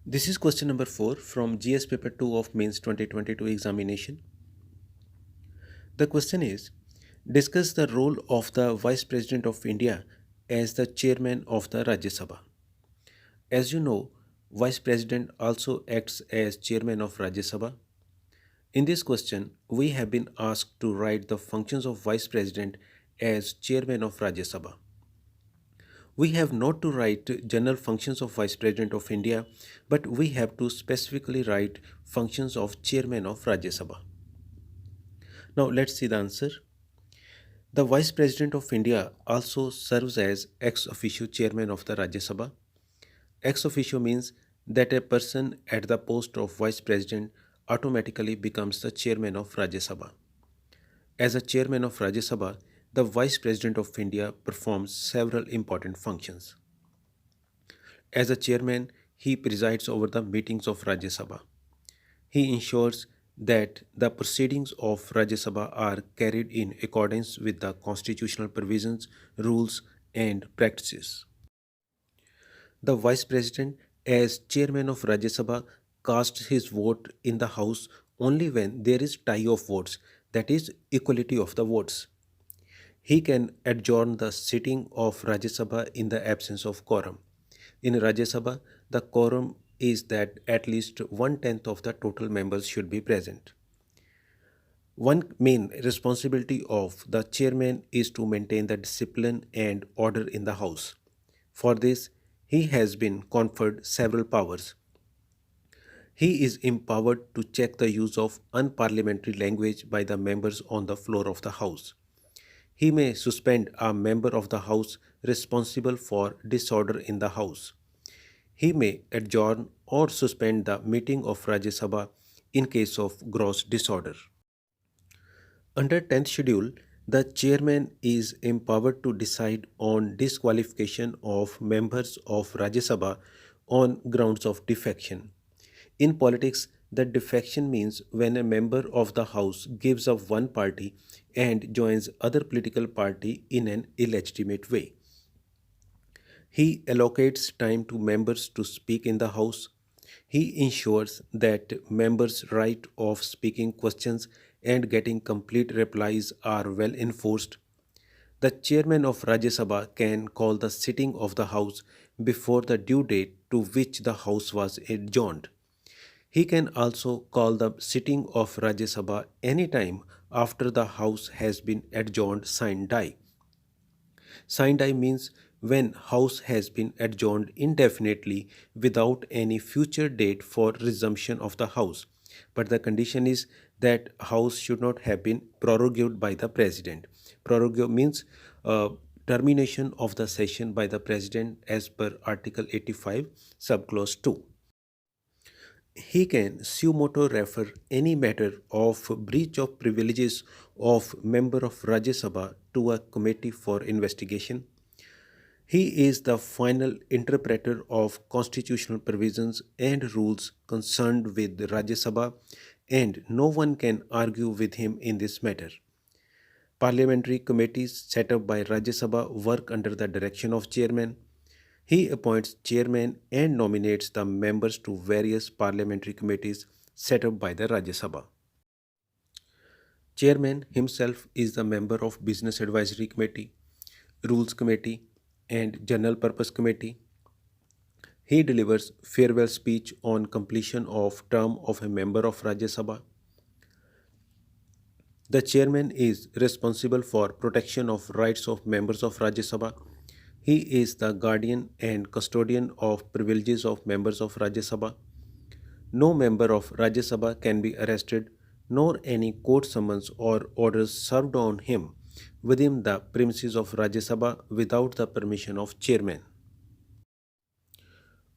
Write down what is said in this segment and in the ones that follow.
This is question number 4 from GS paper 2 of mains 2022 examination. The question is, discuss the role of the Vice President of India as the chairman of the Rajya Sabha. As you know, Vice President also acts as chairman of Rajya Sabha. In this question, we have been asked to write the functions of Vice President as chairman of Rajya Sabha. We have not to write general functions of Vice President of India, but we have to specifically write functions of Chairman of Rajya Sabha. Now let's see the answer. The Vice President of India also serves as ex officio Chairman of the Rajya Sabha. Ex officio means that a person at the post of Vice President automatically becomes the Chairman of Rajya Sabha. As a Chairman of Rajya Sabha, the Vice President of India performs several important functions. As a chairman, he presides over the meetings of Rajya Sabha. He ensures that the proceedings of Rajya Sabha are carried in accordance with the constitutional provisions, rules, and practices. The Vice President, as chairman of Rajya Sabha, casts his vote in the House only when there is tie of votes, that is, equality of the votes. He can adjourn the sitting of Rajya Sabha in the absence of quorum. In Rajya Sabha, the quorum is that at least one-tenth of the total members should be present. One main responsibility of the chairman is to maintain the discipline and order in the House. For this, he has been conferred several powers. He is empowered to check the use of unparliamentary language by the members on the floor of the House. He may suspend a member of the House responsible for disorder in the House. He may adjourn or suspend the meeting of Rajya Sabha in case of gross disorder. Under 10th schedule, the chairman is empowered to decide on disqualification of members of Rajya Sabha on grounds of defection. In politics, the defection means when a member of the House gives up one party and joins other political party in an illegitimate way. He allocates time to members to speak in the House. He ensures that members' right of speaking questions and getting complete replies are well enforced. The chairman of Rajya Sabha can call the sitting of the House before the due date to which the House was adjourned. He can also call the sitting of Rajya Sabha anytime after the House has been adjourned sine die. Sine die means when House has been adjourned indefinitely without any future date for resumption of the House. But the condition is that House should not have been prorogued by the President. Prorogue means termination of the session by the President as per Article 85, subclause 2. He can suo motu refer any matter of breach of privileges of member of Rajya Sabha to a committee for investigation. He is the final interpreter of constitutional provisions and rules concerned with the Rajya Sabha, and no one can argue with him in this matter. Parliamentary committees set up by Rajya Sabha work under the direction of chairman. He appoints chairman and nominates the members to various parliamentary committees set up by the Rajya Sabha. Chairman himself is the member of Business Advisory Committee, Rules Committee, and General Purpose Committee. He delivers farewell speech on completion of term of a member of Rajya Sabha. The chairman is responsible for protection of rights of members of Rajya Sabha. He is the guardian and custodian of privileges of members of Rajya Sabha. No member of Rajya Sabha can be arrested, nor any court summons or orders served on him within the premises of Rajya Sabha without the permission of chairman.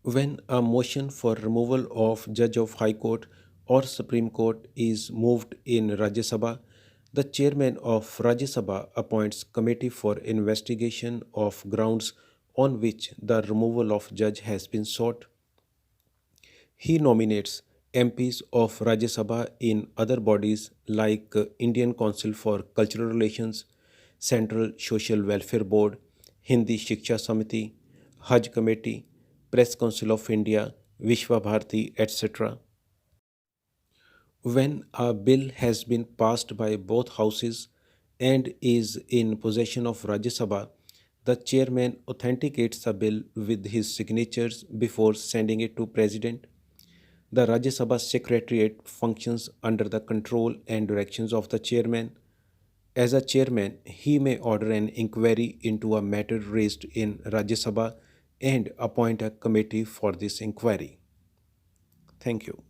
When a motion for removal of Judge of High Court or Supreme Court is moved in Rajya Sabha, the chairman of Rajya Sabha appoints committee for investigation of grounds on which the removal of judge has been sought. He nominates MPs of Rajya Sabha in other bodies like Indian Council for Cultural Relations, Central Social Welfare Board, Hindi Shiksha Samiti, Hajj Committee, Press Council of India, Vishwa Bharati, etc. When a bill has been passed by both houses and is in possession of Rajya Sabha, the chairman authenticates the bill with his signatures before sending it to President. The Rajya Sabha Secretariat functions under the control and directions of the chairman. As a chairman, he may order an inquiry into a matter raised in Rajya Sabha and appoint a committee for this inquiry. Thank you.